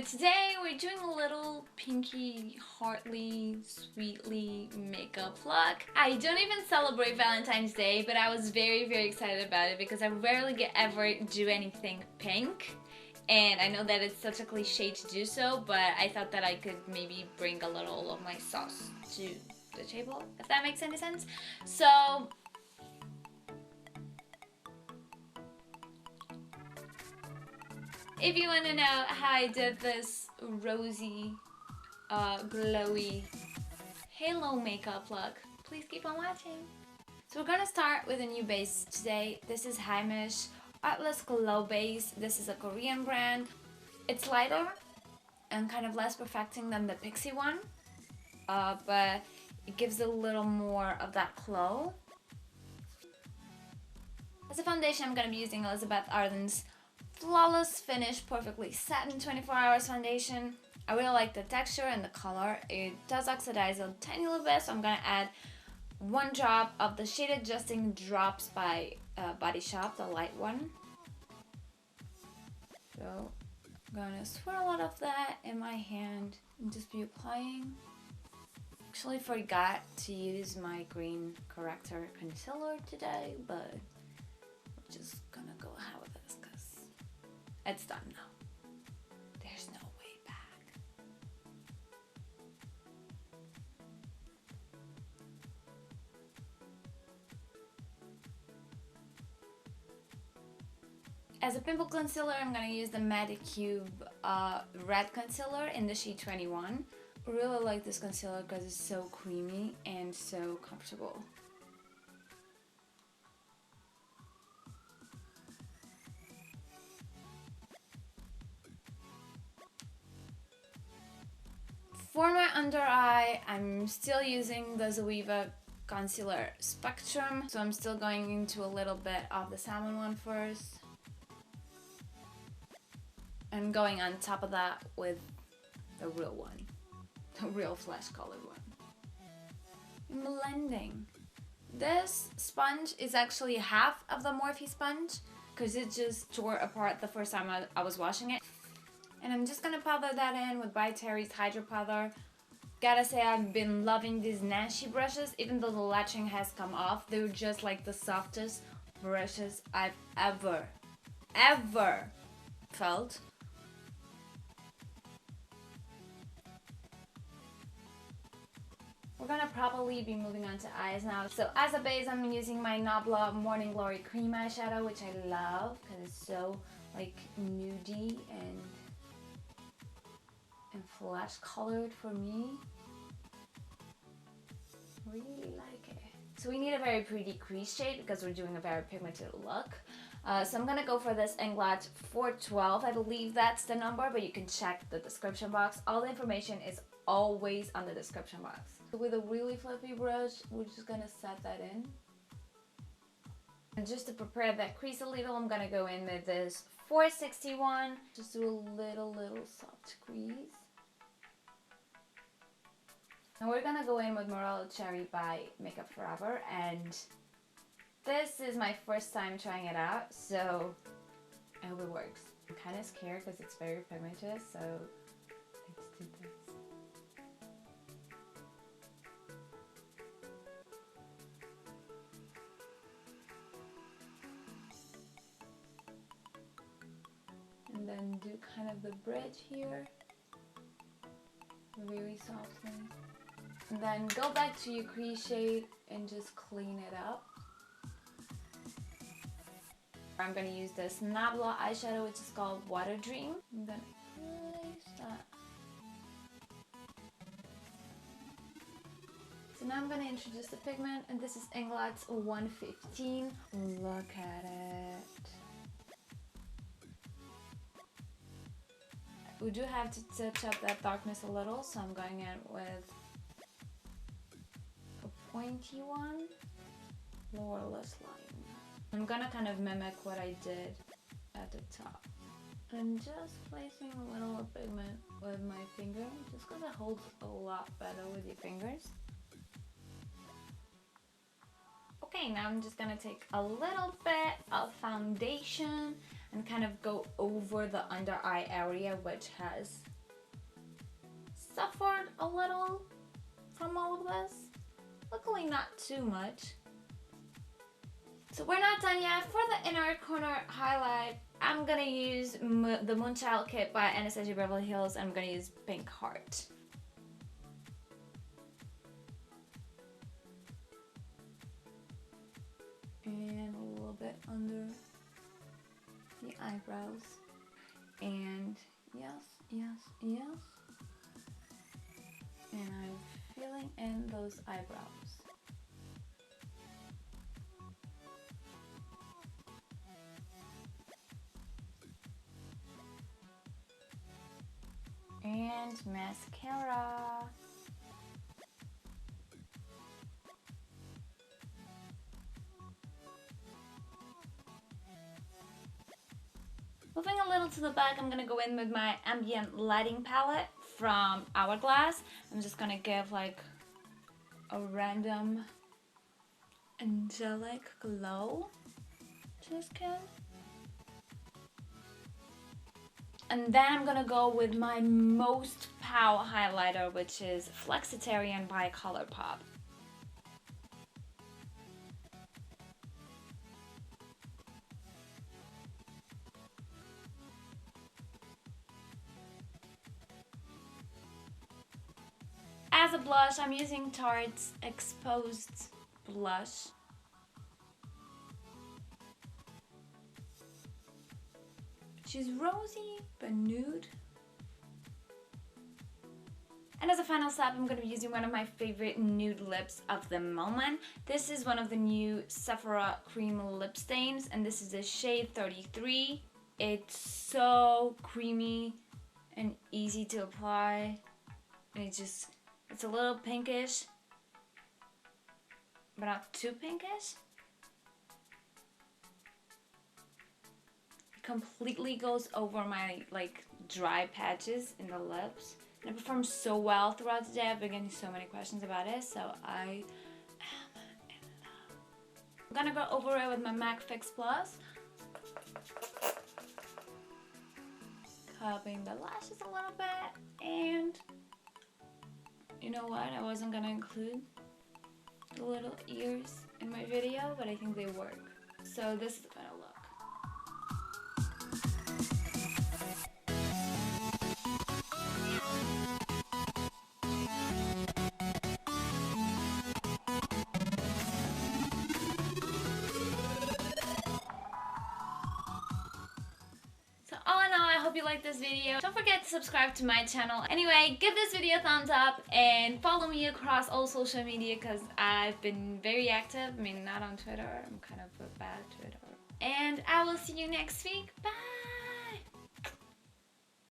today we're doing a little pinky, heartly, sweetly makeup look. I don't even celebrate Valentine's Day, but I was very excited about it because I rarely ever do anything pink. And I know that it's such a cliche to do so, but I thought that I could maybe bring a little of my sauce to the table, if that makes any sense. So if you want to know how I did this rosy, glowy halo makeup look, please keep on watching. So we're gonna start with a new base today. This is Heimish Artless Glow Base. This is a Korean brand. It's lighter and kind of less perfecting than the Pixie one, but it gives a little more of that glow. As a foundation, I'm gonna be using Elizabeth Arden's Flawless Finish Perfectly Satin 24 Hours Foundation. I really like the texture and the color. It does oxidize a tiny little bit, so I'm gonna add 1 drop of the Shade Adjusting Drops by Body Shop, the light one. So I'm gonna swirl a lot of that in my hand and just be applying. Actually forgot to use my green corrector concealer today, but we're just gonna go ahead with this because it's done now. There's no way back. As a pimple concealer, I'm gonna use the Medicube Red Concealer in the shade 21. I really like this concealer because it's so creamy and so comfortable. For my under eye, I'm still using the Zoeva Concealer Spectrum, so I'm still going into a little bit of the salmon one first. And going on top of that with the real one, the real flesh colored one. And blending. This sponge is actually half of the Morphe sponge because it just tore apart the first time I was washing it. And I'm just gonna powder that in with By Terry's Hydro Powder. Gotta say, I've been loving these Nashi brushes, even though the latching has come off. They're just like the softest brushes I've ever felt. We're gonna probably be moving on to eyes now. So as a base, I'm using my Nabla Morning Glory Cream Eyeshadow, which I love because it's so like nudie and flesh colored for me. Really like it. So we need a very pretty crease shade because we're doing a very pigmented look. So I'm gonna go for this Inglot 412. I believe that's the number, but you can check the description box. All the information is always on the description box. So with a really fluffy brush, we're just gonna set that in. And just to prepare that crease a little, I'm gonna go in with this 461. Just do a little soft crease. And we're gonna go in with Morello Cherry by Makeup Forever, and this is my first time trying it out, so I hope it works. I'm kind of scared because it's very pigmented, so let's do this. And then do kind of the bridge here, very softly. And then go back to your crease shade and just clean it up. I'm going to use this Nabla eyeshadow, which is called Water Dream. I'm going to place that. So now I'm going to introduce the pigment, and this is Inglot's 115. Look at it. We do have to touch up that darkness a little, so I'm going in with pointy one, lower lash line. I'm gonna kind of mimic what I did at the top. And just placing a little of pigment with my finger, just because it holds a lot better with your fingers. Okay, now I'm just gonna take a little bit of foundation and kind of go over the under eye area, which has suffered a little from all of this. Luckily not too much. So we're not done yet. For the inner corner highlight, I'm gonna use the Moonchild Kit by Anastasia Beverly Hills, and I'm gonna use Pink Heart. And a little bit under the eyebrows. And yes, yes, yes. And I'm filling in those eyebrows. And mascara. Moving a little to the back, I'm gonna go in with my ambient lighting palette from Hourglass. I'm just gonna give like a random angelic glow to the skin. And then I'm gonna go with my most pow highlighter, which is Flexitarian by ColourPop. As a blush, I'm using Tarte's Exposed Blush. She's rosy but nude. And as a final step, I'm going to be using one of my favorite nude lips of the moment. This is one of the new Sephora cream lip stains, and this is the shade 33. It's so creamy and easy to apply. And it's a little pinkish, but not too pinkish. Completely goes over my like dry patches in the lips, and it performs so well throughout the day. I've been getting so many questions about it, so I am in love. I'm gonna go over it with my MAC Fix Plus, cupping the lashes a little bit. And you know what, I wasn't gonna include the little ears in my video, but I think they work. So this is the final look. I hope you liked this video. Don't forget to subscribe to my channel. Anyway, give this video a thumbs up and follow me across all social media because I've been very active. I mean, not on Twitter. I'm kind of a bad Twitter. And I will see you next week. Bye!